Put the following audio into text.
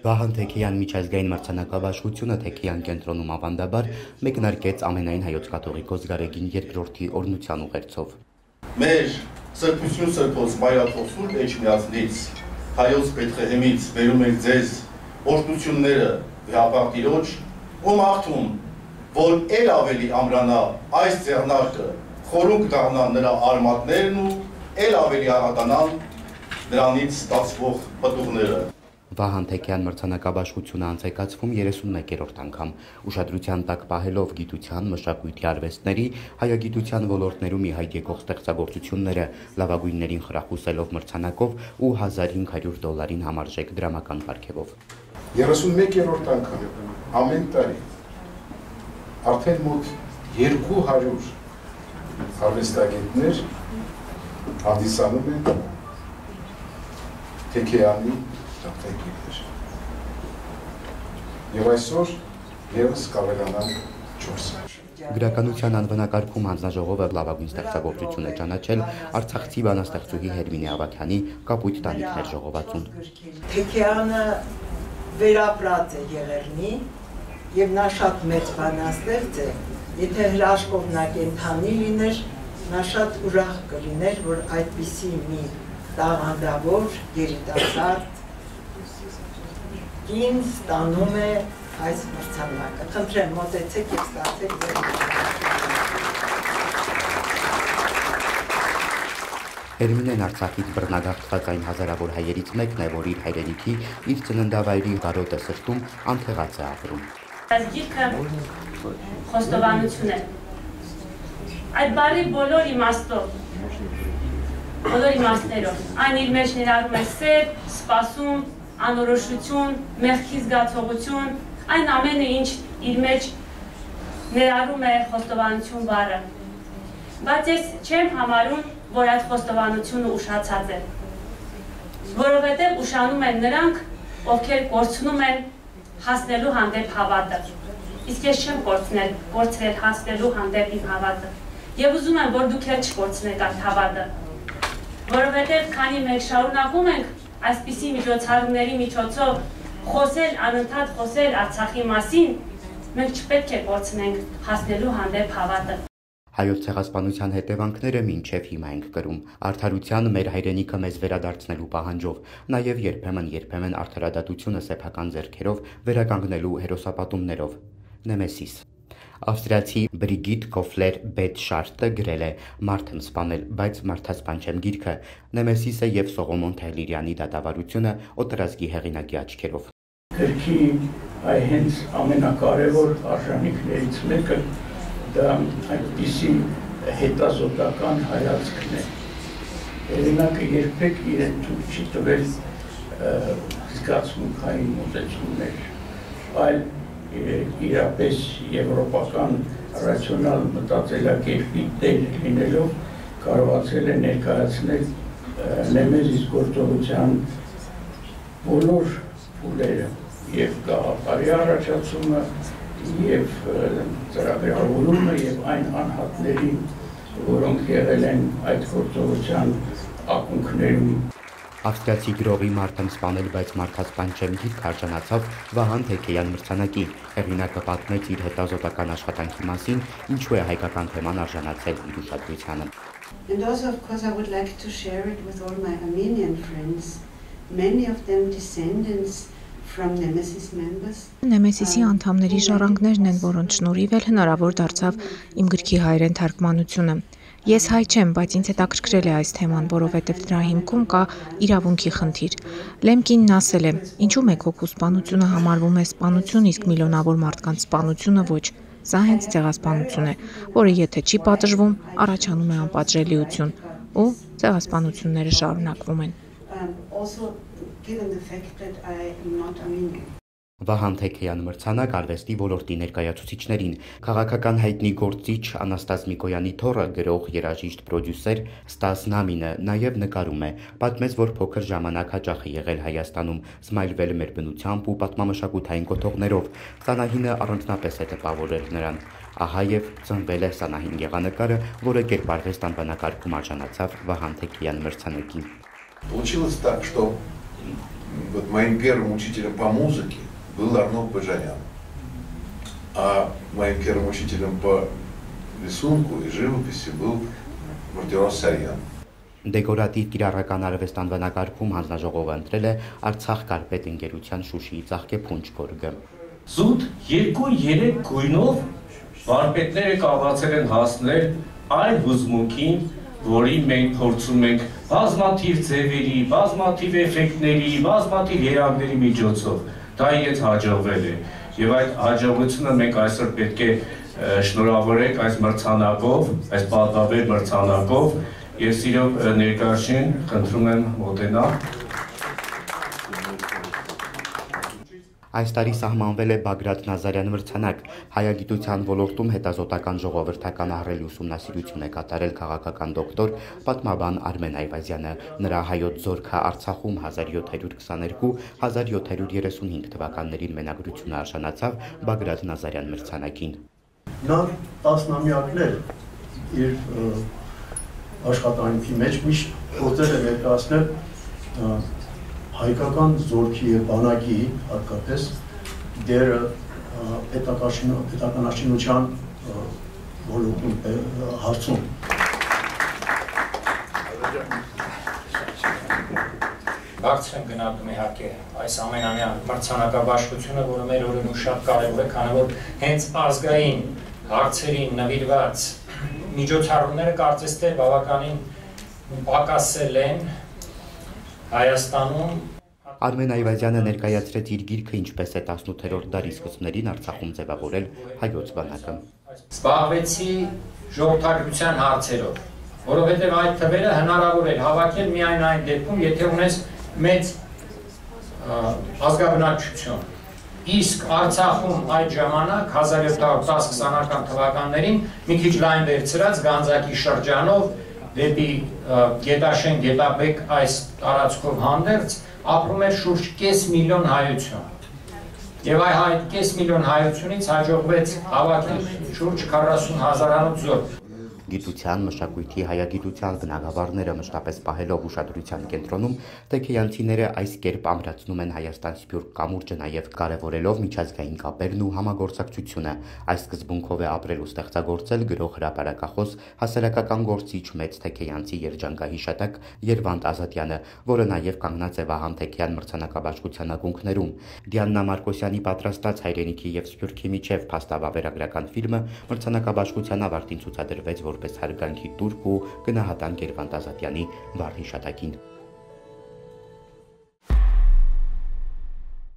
Վահան Թեքեյան միջազգային մրցանակաբաշխությունը Թեքեյան կենտրոնում ավանդաբար մեկնարկեց ամենայն հայոց կաթողիկոս Գարեգին II օրհնության ուղերձով։ Մեր սրբություն սրբոց մայրաթող Սուրբ Էջմիածնից հայոց Բեթլեհեմից բերում ենք ձեզ օրհնությունները Վեհապաղ Տիրոջ ու մաղթում, որ ել ավելի ամրանա այս ձեռնարկը, խորունկ դառնան նրա արմատներն ու ել ավելի աղատանան նրանից ստացվող պտուղները։ Վահան Թեքեյան մրցանակաբաշխությունը անցեկացվում 31-րդ անգամ, ուշադրության տակ պահելով գիտության, մշակույթի արվեստների, հայագիտության ոլորտներում ի հայտ եկող ստեղծագործությունները, լավագույններին խրախուսելով մրցանակով ու $1500 համարժեք դրամական պարգևով։ 31-րդ անգամ ամեն տարի արդեն մոտ 200 արվեստագետներ հանդիսանում են Թեքեյանի դափնեկիրներ։ Եվ այսօր ևս կավելանան 4։ Գրականության անվանակարգում հանձնաժողովը լավագույն ստեղծագործություն է ճանաչել արցախցի բանաստեղծուհի Հերմինե Ավագյանի Կապույտ տանիքներ ժողովածուն։ Թեքեյանը վերապրած է Եղեռնի եւ նա շատ մեծ բանաստեղծ է։ Եթե հրաշքով նա կենթանի լիներ, նա շատ ուրախ կլիներ, որ այդպիսի մի տաղանդավոր երիտասարդ կին ստանում է այս մրցանակը։ Խնդրեմ, մոտեցեք եւ ստացեք ձեր։ Հերմինեն Արցախից բռնագաղթված այն հազարավոր հայերից մեկն է, որ իր հայրենիքի, իր ծննդավայրի կարոտը սրտում անթեղած է ապրում։ Այս գիրքը խոստովանություն է։ Այդ բառի բոլոր իմաստներով, այն իր մեջ ներառում է սեր, սպասում, անորոշություն, մեղքի զգացողություն, այն ամենը, ինչ իր մեջ ներառում է խոստովանություն բառը։ Բայց ես չեմ համարում, որ այդ խոստովանությունը ուշացած է, որովհետև ուշանում են նրանք, ովքեր կորցնում են հասնելու հանդեպ հավատը։ Իսկ ես չեմ կորցրել հասնելու հանդեպ իմ հավատը։ Եվ ուզում եմ, որ դուք էլ չկորցնեք այդ հավատը, որովհետև քանի մենք շարունակում ենք այսպիսի միջոցառումների միջոցով անընդհատ խոսել Արցախի մասին, մենք չպետք է կորցնենք հասնելու հանդեպ հավատը։ Հայոց ցեղասպանության հետևանքները մինչև հիմա ենք կրում, արդարության մեր հայրենիքը մեզ վերադարձնելու պահանջով, նաև երբեմն արդարադատությունը սեփական ձեռքերով վերականգնելու հերոսապատումներով։ Նեմեսիս։ Ավստրիացի Բրիգիտ Կոֆլեր Բեթշարտը գրել է «Մարդ եմ սպանել, բայց մարդասպան չեմ» գիրքը, Նեմեսիսը եւ Սողոմոն Թեհլիրյանի դատավարությունը օտարազգի հեղինակի աչքերով։ Գրքի հենց ամենակարևոր արժանիքներից մեկը դա այդպիսի հետազոտական հայացքն է։ Հեղինակը երբեք իրեն թույլ չի տվել զգացմունքային մոտեցումներ, այլ իրապես եվրոպական ռացիոնալ մտածելակերպի տեր լինելով կարողացել է ներկայացնել Նեմեսիս գործողության բոլոր փուլերը եւ գաղափարի առաջացումը եւ ծրագրավորումը եւ այն անհատներին, որոնք եղել են այդ գործողության ակունքներում։ Ավստրիացի գրողի «Մարդ եմ սպանել, բայց մարդասպան չեմ» գիրքը արժանացավ Վահան Թեքեյան մրցանակին։ Հեղինակը պատմեց իր հետազոտական աշխատանքի մասին, ինչու է հայկական թեման արժանացել իր ուշադրությանը։ And also, of course, I would like to share it with all my Armenian friends, many of them descendants from Nemesis members. Նեմեսիսի անդամների ժառանգներն են, որոնց շնորհիվ էլ հնարավոր դարձավ իմ գրքի հայերեն թարգմանությունը։ Ես հայ չեմ, բայց ինձ հետաքրքրել է այս թեման, որովհետև դրա հիմքում կա իրավունքի խնդիր։ Լեմկինն ասել է. ինչու մեկ հոգու սպանությունը համարվում է սպանություն, իսկ միլիոնավոր մարդկանց սպանությունը ոչ։ Սա հենց ցեղասպանություն է, որը եթե չի պատժվում, առաջանում է անպատժելիություն, ու ցեղասպանությունները շարունակվում են։ Վահան Թեքեյան մրցանակ արվեստի ոլորտի ներկայացուցիչներին, քաղաքական հայտնի գործիչ Անաստաս Միկոյանի թոռը, գրող, երաժիշտ, պրոդյուսեր Ստաս Նամինը նաև նկարում է, պատմեց, որ փոքր ժամանակ հաճախ է եղել Հայաստանում, զմայլվել մեր բնությամբ ու պատմամշակութային կոթողներով, Սանահինը առանձնապես է տպավորել նրան։ Ահա եւ ծնվել է Սանահին գեղանկարը, որը կերպարվեստ անվանակարգում արժանացավ Վահան Թեքեյան մրցանակին։ Получилось так, что вот моим первым учителем по музыке был Арнольд Бажанян, а моим первым учителем по рисунку и живописи был Мартирос Սարյան։ Դեկորատիվ կիրառական արվեստ անվանակարգում հանձնաժողովը ընտրել է Արցախ կարպետ ընկերության Շուշիի Ծաղկեփունջ գորգը։ Զուտ 2-3 գույնով վարպետները կարողացել են հասնել այն հուզմունքին, որին մենք փորձում ենք բազմաթիվ ձևերի, բազմաթիվ էֆեկտների, բազմաթիվ երանգների միջոցով։ Դա իրենց հաջողվել է։ Եվ այդ հաջողությունը մենք այսօր պետք է շնորհավորենք այս մրցանակով, այս պատվաբեր մրցանակով, եւ սիրով ներկայացին խնդրում եմ մոտենալ։ Այս տարի սահմանվել է Բագրատ Նազարյան մրցանակ, հայագիտության ոլորտում հետազոտական ժողովրդական ահռելի ուսումնասիրություն է կատարել քաղաքական դոկտոր, պատմաբան Արմեն Այվազյանը, նրա հայոց զորքը Արցախում 1722-1735 թվականներին մենագրությունը արժանացավ Բագրատ Նազարյան մրցանակին։ Նա տասնամյակներ իր աշխատանքի մեջ միշտ փորձել է ներկայացնել հայկական զորքի եւ բանակի հատկապես դերը պետականաշինության ոլորտում հարցում։ Բարձր եմ գնահատում իհարկե այս ամենամյա մրցանակաբաշխությունը, որը մեր օրերում շատ կարևոր է, քանի որ հենց ազգային հարցերին նվիրված միջոցառումները կարծես թե բավականին պակասել են Հայաստանում։ Արմեն Այվազյանը ներկայացրեց իր գիրքը ինչպես է 18-րդ դարի սկզբներին Արցախում ձևավորել հայոց բանակը։ Զբաղվեցի ժողովրդագրության հարցերով, որովհետև այդ թվերը հնարավոր էր հավաքել միայն այն դեպքում, եթե ունես մեծ ազգաբնակչություն։ Իսկ Արցախում այդ ժամանակ 1710-20-ական թվականներին մի քիչ լայն վերցրած Գանձակի շրջանով դեպի Գետաշեն, Գետաբեկ այս տարածքով հանդերձ ապրում էր շուրջ կես միլիոն հայություն։ Եվ այդ կես միլիոն հայությունից հաջողվեց հավաքել շուրջ 40,000-անոց զորք։ Գիտության, մշակույթի, հայագիտության բնագավառները մշտապես պահելով ուշադրության կենտրոնում, թեքեյանցիները այս կերպ ամրացնում են Հայաստան-Սփյուռք կամուրջը, նաև կարևորելով միջազգային կապերն ու համագործակցությունը։ Այս սկզբունքով է ապրել ու ստեղծագործել գրող հրապարակախոս, հասարակական գործիչ մեծ թեքեյանցի երջանկահիշատակ Երվանդ Ազատյանը, որը նաև կանգնած է Վահան Թեքեյան մրցանակաբաշխության ակունքներում։ Դիանա Մարկոսյանի պատրաստած Հայրենիքի եւ Սփյուռքի միջև փաստավավերագրական ֆիլմը մրցանակաբաշխության ավարտին ցուցադրվեց որպես հարգանքի տուրք ու գնահատանք Երվանդ Ազատյանի վառ հիշատակին։